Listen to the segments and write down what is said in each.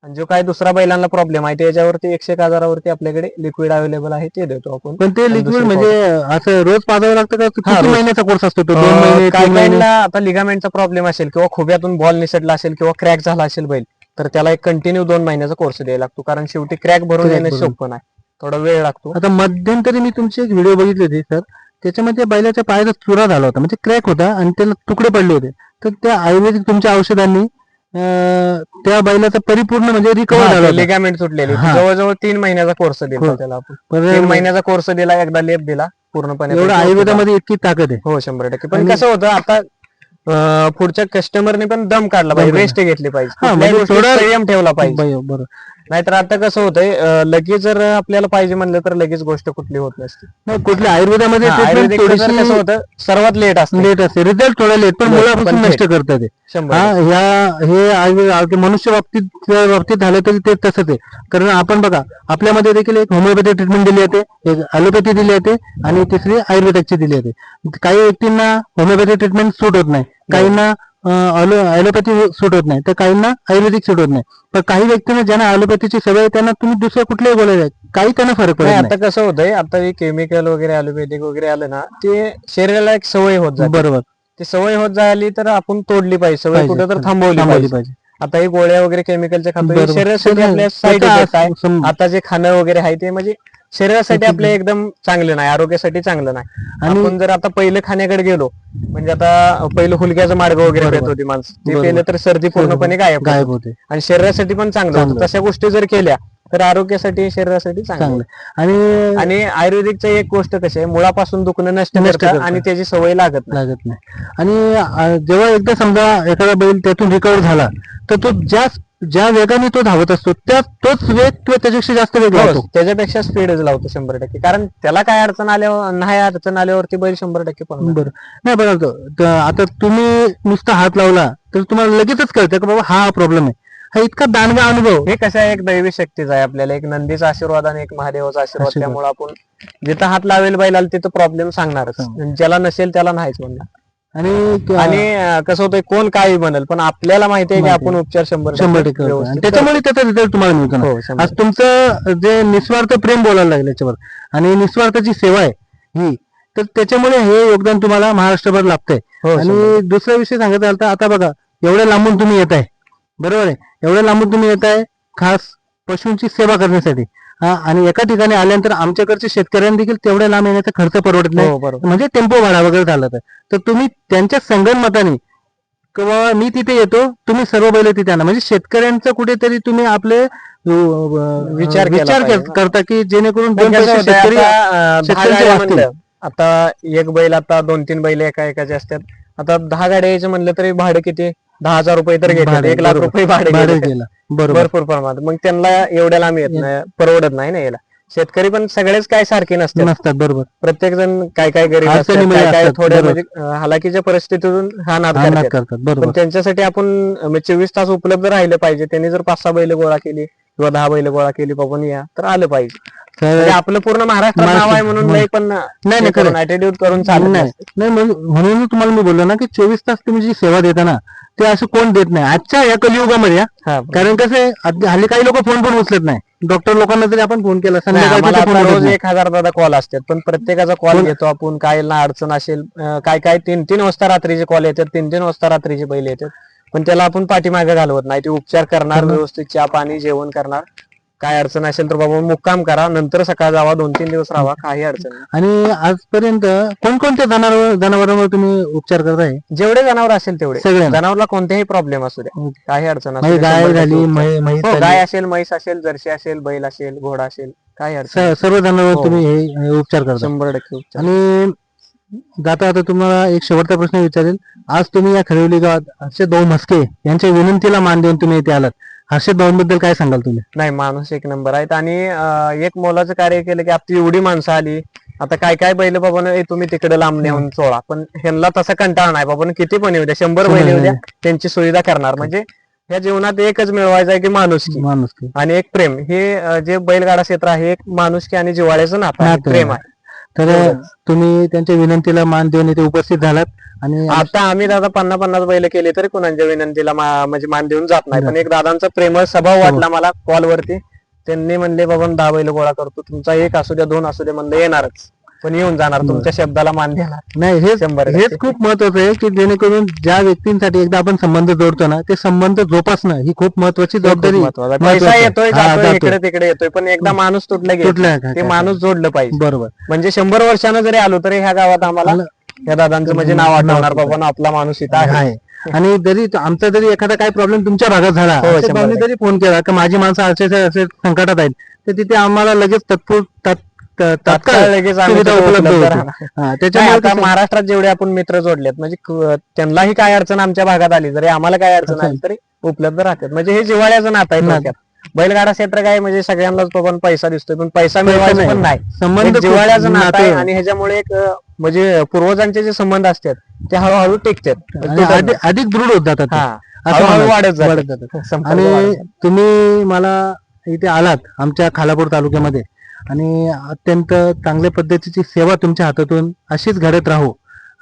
आणि जो काय दुसरा बैलांना प्रॉब्लेम आहे त्याच्यावरती 101,000वरती आपल्याकडे लिक्विड अवेलेबल आहे ते देतो आपण. पण ते आणि लिक्विड दुसरी म्हणजे असं रोज पाजावं लागतं का? किती रोज. महिन्याचा कोर्स असतो तो? 2 महिने, काय 3 महिने? कायला आता लिगामेंटचा प्रॉब्लेम असेल किंवा खुब्यातून बॉल निसटला असेल किंवा क्रॅक झाला असेल बैल, तर त्याला एक कंटिन्यू 2 महिन्याचा कोर्स द्यायला लागतो, कारण शेवटी क्रॅक भरून क्रॅक येणं भरून. सोपं नाही, थोडा वेळ लागतो. आता मध्यंतरी मी तुमचे एक व्हिडिओ बघितले होते सर, त्याच्यामध्ये बैलाच्या पायाचा चुरा झाला होता, म्हणजे क्रॅक होता आणि त्याला तुकडे पडले होते. तर त्या आयुर्वेदिक तुमच्या औषधांनी त्या बैलाचा परिपूर्ण म्हणजे रिकवर झाला होता. लिगामेंट सुटलेली हा. जवळजवळ 3 महिन्याचा कोर्स दिला हो. त्याला आपण. पण 3 महिन्याचा कोर्स दिला, एकदा लेप दिला पूर्णपणे. एवढं आयुर्वेदामध्ये इतकी ताकद आहे. हो 100%. पण कसं होतं आता पुढच्या कस्टमरने पण दम काढला पाहिजे, रेस्ट घेतली पाहिजे, हा, कुठल्याही म्हणजे गोष्टीत थोडं- संयम ठेवला पाहिजे. बरोबर. नाहीतर आता कसं होतंय, लगेच जर आपल्याला पाहिजे म्हणलं तर लगेच गोष्ट कुठली होत नसते. नाही, कुठल्या आयुर्वेदामध्ये treatment आयुर्वेदिक कसं थोडीशी होतं, सर्वात लेट असते. लेट असते, रिझल्ट थोडा लेट, पण Late, मुळापासून पण नष्ट करतात ते. 100%. हे आयुर्वेद मनुष्य बाबतीत झालं तरी ते तसंच आहे. कारण आपण बघा, आपल्यामध्ये देखील एक होमिओपॅथी ट्रीटमेंट दिली जाते, एक ॲलोपॅथी दिली जाते आणि तिसरी आयुर्वेदिकची दिली जाते. काही व्यक्तींना होमिओपॅथी ट्रीटमेंट सूट होत नाही, काहींना ॲलोपॅथी सूट होत नाही, तर काहींना आयुर्वेदिक सूट होत नाही. पण काही व्यक्तींना ज्यांना ॲलोपॅथीची सवय आहे त्यांना तुम्ही दुसऱ्या कुठल्याही बोलायला काही त्यांना फरक पडत नाही, नाही. आता कसं होतंय, आता हे केमिकल वगैरे आयुर्वेदिक वगैरे आलं ना, ते शरीराला एक सवय होत जाते. बरोबर. ती सवय होत झाली तर आपण तोडली पाहिजे, सवय पाहिजे, कुठं तर थांबवली पाहिजे. आता हे गोळ्या वगैरे केमिकलच्या खातो, हे बरोबर. शरीरासाठी आपल्या साईड त्याचा इफेक्ट आहे. आता जे खाणं वगैरे आहे ते म्हणजे शरीरासाठी आपल्या एकदम चांगलं नाही, आरोग्यासाठी चांगलं नाही. आणि- आपण जर आता पहिलं खाण्याकडे गेलो, म्हणजे आता पहिलं हुलग्याचं मार्ग वगैरे बरोबर. पेत होती माणसं, ते बरोबर. पेलं तर सर्दी पूर्णपणे गायब होते. होते. आणि शरीरासाठी पण चांगलं होतं. चांगलं. तशा गोष्टी जर केल्या तर आरोग्यासाठी शरीरासाठी चांगलं. चांगलं. आणि आणि आयुर्वेदिकचं एक गोष्ट कशी आहे, मुळापासून दुखणं नष्ट नष्ट करतं करतं. आणि त्याची सवय लागत नाही. लागत नाही. आणि जेव्हा एकदा समजा एखादा बैल त्यातून रिकवर झाला, तर तो ज्या वेगाने तो धावत असतो तोच वेग किंवा त्याच्यापेक्षा जास्त वेग लावतो. त्याच्यापेक्षा स्पीडच लावतो 100%, कारण त्याला काय अडचण आल्यावरती बैल 100% पळणार. बरं. नाही बरोबर. आता तुम्ही नुसता हात लावला तर तुम्हाला लगेचच कळतं की बाबा हा प्रॉब्लेम आहे. हा इतका दांडगा अनुभव. हे कसं आहे, एक दैवी शक्तीच आहे आपल्याला, एक नंदीचा आशीर्वाद आणि एक महादेवाचा आशीर्वाद. त्यामुळे आपण जिथं हात लावेल बैलाला तिथं प्रॉब्लेम सांगणारच, ज्याला नसेल त्याला नाहीच म्हणणार. आणि कसं होतंय, कोण काही म्हणेल, पण आपल्याला माहिती आहे की आपण उपचार 100% व्यवस्थित त्याच्यामुळे त्याचा रिझल्ट तुम्हाला मिळतो ना. हो, 100%. आज तुमचं जे निस्वार्थ प्रेम बोलायला लागलं याच्यावर आणि निस्वार्थाची सेवा आहे ही, तर त्याच्यामुळे हे योगदान तुम्हाला महाराष्ट्रभर लाभतंय. हो, आणि दुसरा विषय सांगायचा झाला तर आता बघा, एवढ्या लांबून तुम्ही येत आहे, बरोबर आहे, एवढ्या लांबून तुम्ही येत आहे खास पशूंची सेवा करण्यासाठी. आणि एका ठिकाणी आल्यानंतर आमच्याकडच्या शेतकऱ्यांना देखील तेवढ्या लांब येण्याचा खर्च परवडत नाही, म्हणजे टेम्पो भाडा वगैरे झालं तर तुम्ही त्यांच्या संगनमताने किंवा मी तिथे येतो, तुम्ही सर्व बैल तिथे आणा, म्हणजे शेतकऱ्यांचं कुठेतरी तुम्ही आपले विचार करता की जेणेकरून दोन पैसे शेतकऱ्यांचे वाचतील. आता एक बैल, आता 2-3 बैल एकाचे असतात. आता 10 गाड्या यायचं म्हणलं तरी भाडं किती, 10,000 रुपये तर घेतात, 1,00,000 रुपये भाडे गेला. भरपूर प्रमाणात. मग त्यांना एवढ्या लांब येत नाही, परवडत नाही ना याला. शेतकरी पण सगळेच काय सारखे नसतात. बरोबर. प्रत्येक जण काय गरीब असतात, काय थोड्या म्हणजे हालाकीच्या परिस्थितीतून हा नाद करतात. पण त्यांच्यासाठी आपण 24 तास उपलब्ध राहिलं पाहिजे. त्यांनी जर 5-6 बैल गोळा केली किंवा 10 बैल गोळा केली, बाबा या तर आलं पाहिजे. म्हणजे आपलं पूर्ण महाराष्ट्रात नाव आहे म्हणून नाही, पण नाही करून ऍटिट्यूड करून चालत नाही. म्हणून तुम्हाला मी बोललो ना की 24 तास तुम्ही जी सेवा देता ना, ते असं कोण देत नाही आजच्या या कलियुगामध्ये. कारण कसं आहे, हल्ली काही लोक फोन पण उचलत नाही. डॉक्टर लोकांना जरी आपण फोन केला, रोज 1,000 दादा कॉल असतात, पण प्रत्येकाचा कॉल घेतो आपण. काय ना अडचण असेल, काय 3-3 वाजता रात्रीचे कॉल येतात, 3-3 वाजता रात्रीचे बैल येतात, पण त्याला आपण पाठीमागे घालवत नाही. ते उपचार करणार, व्यवस्थित चहा पाणी जेवण करणार. काय अडचण असेल तर बाबा मुक्काम करा, नंतर सकाळ जावा, 2-3 दिवस राहा, काही अडचण नाही. आणि आजपर्यंत कोणकोणत्या जनावरांवर तुम्ही उपचार करताय? जेवढे जनावर असेल तेवढे, जनावरला कोणतेही प्रॉब्लेम असू द्या, काही अडचण असेल, गाय झाली, गाय असेल, म्हैस असेल, जर्सी असेल, बैल असेल, घोडा असेल, काही अडचण, सर्व जनावर तुम्ही हे उपचार करता? 100% उपचार. आणि आता तुम्हाला एक शेवटचा प्रश्न विचारेल. आज तुम्ही या खरिवली गावात हर्षद भाऊ म्हस्के यांच्या विनंतीला मान देऊन तुम्ही इथे आलात. हर्षद भाऊंबद्दल काय सांगाल तुम्ही? नाही, माणूस एक नंबर आहेत आणि एक मोलाचं कार्य केलं की आपली एवढी माणसं आली. आता काय बैल बाबा तुम्ही तिकडे लांब नेऊन सोळा, पण ह्यांना तसा कंटाळा नाही बाबा, किती पण येऊ द्या, 100 बैल येऊ द्या, त्यांची सुविधा करणार. म्हणजे या जीवनात एकच मिळवायचं आहे की माणुसकी आणि एक प्रेम. हे जे बैलगाडा क्षेत्र आहे, एक माणुसकी आणि जिव्हाळ्याचं नातं, प्रेम आहे. तर तुम्ही त्यांच्या विनंतीला मान देऊन इथे उपस्थित झालात आणि आता आम्ही दादा 50-50 बैल केले तरी कुणाच्या विनंतीला म्हणजे मान देऊन जात नाही. पण एक दादांचा प्रेमळ स्वभाव वाटला मला कॉलवरती. त्यांनी म्हणले बाबा 10 बैल गोळा करतो, तुमचा 1 असू द्या 2 असू द्या म्हणलं येणारच, पण येऊन जाणार, तुमच्या शब्दाला मान देणार. नाही, हेच 100% हेच खूप महत्वाचं आहे की जेणेकरून ज्या व्यक्तींसाठी एकदा आपण संबंध जोडतो ना, ते संबंध जोपासणं ही खूप महत्वाची जबाबदारी. पैसा येतोय हा, जातोय, जातोय. इकडे तिकडे येतोय, पण एकदा माणूस तुटला तुटला गेला ते माणूस जोडलं पाहिजे. बरोबर. म्हणजे 100 वर्षानं जरी आलो तरी ह्या गावात आम्हाला या दादांचं म्हणजे नाव आठवणार, बाबा आपला माणूस इथं आहे. आणि जरी आमचा जरी एखादा काही प्रॉब्लेम तुमच्या भागात झाला, हो, अशा 100%. भावने जरी फोन केला की माझी माणसं असे संकटात आहेत, तर तिथे आम्हाला लगेच तात्काळ लगेच आम्ही सुविधा तिथे उपलब्ध उपलब्ध होते. राहणार. हा, नाही, त्याच्यामुळे आता कसं- महाराष्ट्रात जेवढे आपण मित्र जोडलेत म्हणजे त्यांनाही काय अडचण आमच्या भागात आली, जरी आम्हाला काय अडचण आली तरी उपलब्ध राहतात. म्हणजे हे जिव्हाळ्याचं नातं आहे थोडक्यात. बैलगाडा क्षेत्र काय म्हणजे सगळ्यांनाच बाबा पैसा दिसतोय, पण पैसा मिळवायचा पण नाही. संबंध एक जिव्हाळ्याचं खूप नातं आहे नातं. आणि ह्याच्यामुळे एक म्हणजे पूर्वजांचे जे संबंध असतात ते हळूहळू टिकतात. आणि अधिक दृढ होत जातात ते. हा, असं हळूहळू मला- वाढत वाढत जातात. जातात. संपर्क आणि वाढत जातात. तुम्ही मला इथे आलात आमच्या खालापूर तालुक्यामध्ये आणि अत्यंत चांगल्या पद्धतीची सेवा तुमच्या हातातून अशीच घडत राहू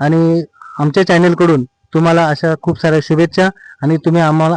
आणि आमच्या चॅनल कडून तुम्हाला अशा खूप साऱ्या शुभेच्छा. आणि तुम्ही आम्हाला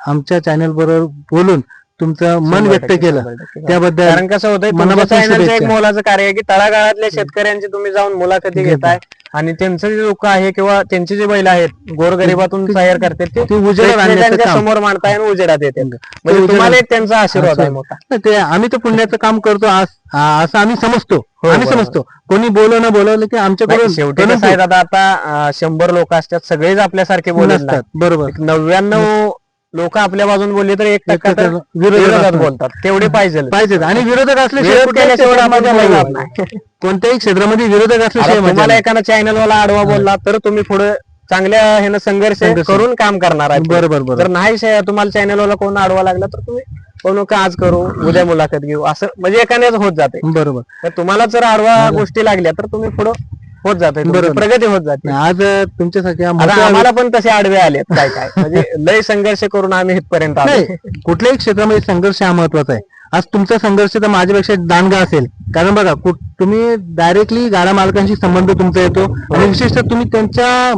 आमच्या चॅनल बरोबर बोलून तुमचं मन 100% व्यक्त केलं 100% त्याबद्दल कारण कसं होतंय, तुमच्या मनापासून चॅनलचं एक शुभेच्छा. मोलाचं कार्य आहे की तळागाळातल्या शेतकऱ्यांची तुम्ही जाऊन मुलाखती घेताय आणि त्यांचं जे लोक आहे किंवा त्यांची जे बैल आहेत गोरगरिबातून तयार करतात ते उजेडात आणण्याचं त्यांच्या काम. समोर मांडताय आणि उजेडात येते. म्हणजे उजेडात- तुम्हाला एक त्यांचा आशीर्वाद आहे मोठा. नाही, ते आम्ही तर पुण्याचं काम करतो असं आम्ही समजतो. आम्ही बरोबर. समजतो कोणी बोलवलं की नाही, आमच्याकडून शेवटी कसं आहे दादा, आता 100 लोक असतात, सगळेच आपल्यासारखे बोलत नसतात. नाही. बरोबर. 99 लोक आपल्या बाजून बोलले तर 1% तर विरोधात विरोधात बोलतात. तेवढे पाहिजे पाहिजेत आणि विरोधक असल्याशिवाय विरोध कुठल्याही केल्याशिवाय आपण क्षेत्रामध्ये पुढे नाही. जात नाही. कोणत्याही क्षेत्रामध्ये विरोधक असल्याशिवाय आता मजा तुम्हाला नाही. एखादा चॅनल वाला आडवा बोलला तर तुम्ही पुढे चांगल्या ह्यानं संघर्ष करून काम करणार आहे. बरोबर. जर नाही तुम्हाला चॅनल वाला कोण आडवा लागला तर तुम्ही कोण का आज करू, उद्या मुलाखत घेऊ, असं म्हणजे एखाद्याच होत जाते. बरोबर. तर तुम्हाला जर आडवा गोष्टी लागल्या तर तुम्ही पुढे होत जाते, तुमची प्रगती होत जाते. आज तुमच्यासाठी आता आम्हाला पण तसे आडवे आलेत काय काय म्हणजे लय संघर्ष करून आम्ही इथपर्यंत आलो. नाही, कुठल्याही क्षेत्रामध्ये संघर्ष हा महत्वाचा आहे. आज तुमचा संघर्ष तर माझ्यापेक्षा दांडगा असेल, कारण बघा तुम्ही डायरेक्टली गाडा मालकांशी संबंध तुमचा येतो आणि विशेषतः तुम्ही त्यांच्या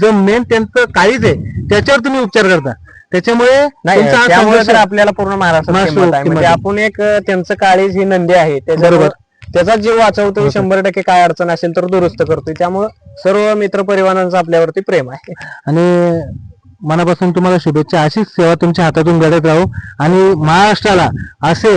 जो मेन त्यांचं काळीज आहे त्याच्यावर तुम्ही उपचार करता. त्याच्यामुळे नाही, तुमचा हा त्यामुळे संघर्ष तर आपल्याला पूर्ण महाराष्ट्रात किंमत आहे. म्हणजे आपण एक त्यांचं काळीज ही नंदी आहे, त्याच्याबरोबर त्याचा जीव वाचवतो. 100% काय अडचण असेल तर दुरुस्त करतोय. त्यामुळे सर्व मित्र परिवारांचं आपल्यावरती प्रेम आहे. आणि मनापासून तुम्हाला शुभेच्छा. अशीच सेवा तुमच्या हातातून घडत राहू आणि महाराष्ट्राला असे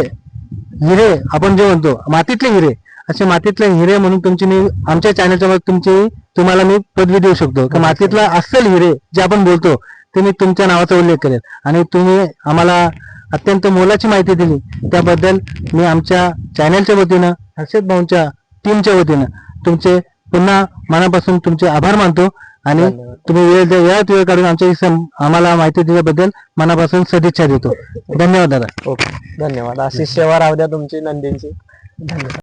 हिरे, आपण जे म्हणतो मातीतले हिरे, असे मातीतले हिरे म्हणून तुमची मी आमच्या चॅनलच्या मध्ये तुम्हाला मी पदवी देऊ शकतो की मातीतला अस्सल हिरे जे आपण बोलतो ते मी तुमच्या नावाचा उल्लेख करेल. आणि तुम्ही आम्हाला अत्यंत मोलाची माहिती दिली त्याबद्दल मी आमच्या चॅनलच्या वतीनं, हर्षद भाऊंच्या टीमच्या वतीनं तुमचे पुन्हा मनापासून तुमचे आभार मानतो. आणि तुम्ही वेळ काढून आम्हाला माहिती दिल्याबद्दल मनापासून सदिच्छा देतो. धन्यवाद दादा. ओके, धन्यवाद. अशी सेवा राहू द्या तुमची नंदींची. धन्यवाद.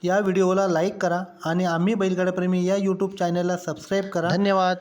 या व्हिडिओला लाईक करा आणि आम्ही बैलगाडा प्रेमी या यूट्यूब चॅनलला सबस्क्राईब करा. धन्यवाद.